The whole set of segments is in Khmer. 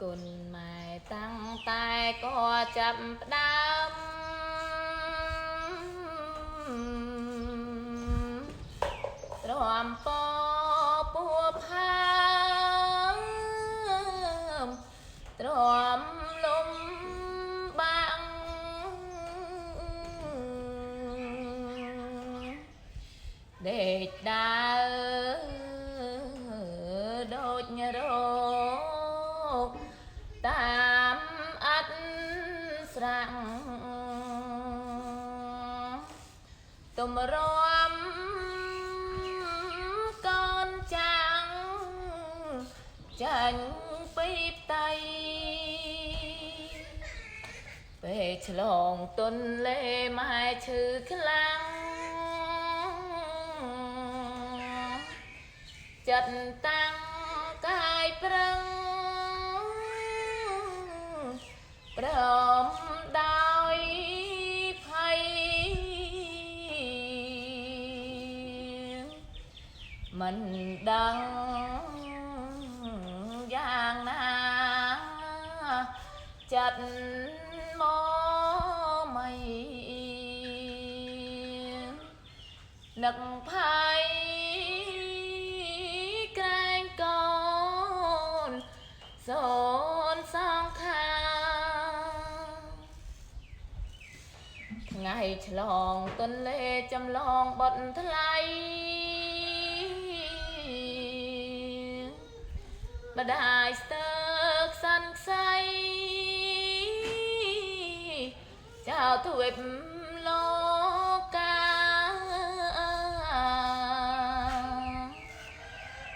គុណម៉ែតាំងតែក៏ចាប់ផ្ដើមទ្រាំពពួផើមទ្រាំលំបាំងដេកដើរដូចរោគតាមអត់ស្រាំងទុំរំកូនចាំងចាញ់ពីផ្ទៃពេលឆ្លងទន្លេម៉ែឈឺខ្លាំងចិត្តតាំងកាយប្រឹងព្រមដោយភ័យមិនដឹងយ៉ាងណាចិត្តមកមិននឹកភ័យក្រែងកូនសូនសងខាថ្ងៃឆ្លងទន្លេចម្លងបត់ថ្លៃម្ដាយស្ទើរខ្សាន់ខ្សៃចៅទ្វេបលោកា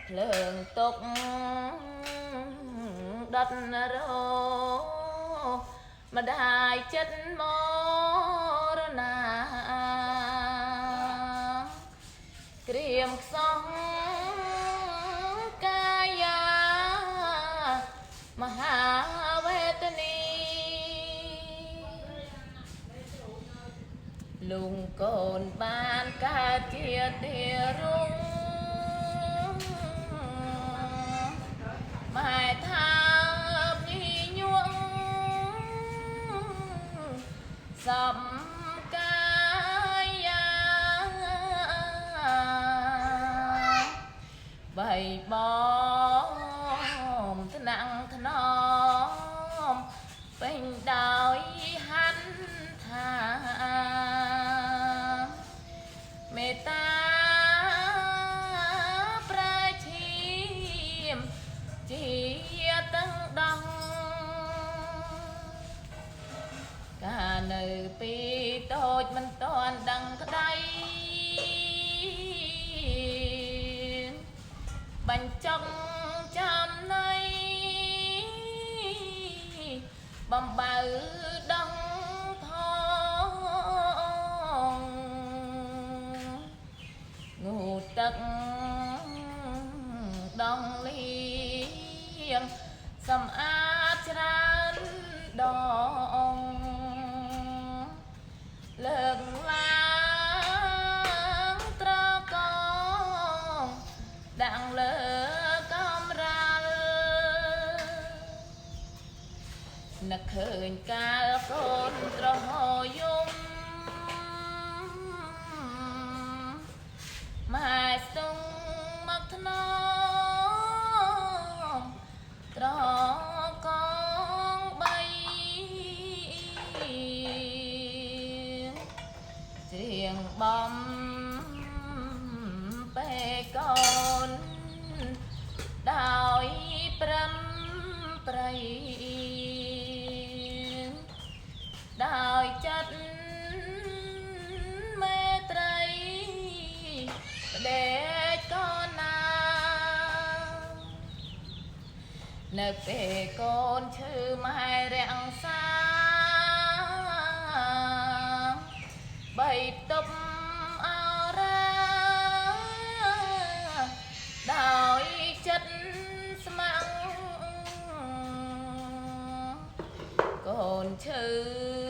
ភ្លើងទុកដុតរោម្ដាយចិត្តមរណាក្រៀមខ្សោះកាយាមហាវេទនីលុងកូនបានកើតជាទារុងម៉ែថាញីញួងសំកាយាបៃបងថ្នាក់ថ្នមពេញដោយហាន់ថាមេត្តាប្រាឈៀមជាទាំងដងកាលនៅពីតូចមិនតាន់ដឹងក្តីបញ្ចុកចំណៃបំបើដងផងងូតទឹកដងលៀងសម្អាតច្រើនដងលើកឡើងត្រកងដាក់លើកំរាលនឹកឃើញកាលកូនត្រហយំម៉ែស្ទង់មកថ្នមត្រកងបីច្រៀងបំពេលកូនដោយព្រមប្រៃដោយចិត្តមេត្រីផ្ដេកកូនណានៅពេលកូនឈឺម៉ែរាំងសាបីទប់អរ៉ាដោយចិត្តស្ម័គ្រកូនឈឺ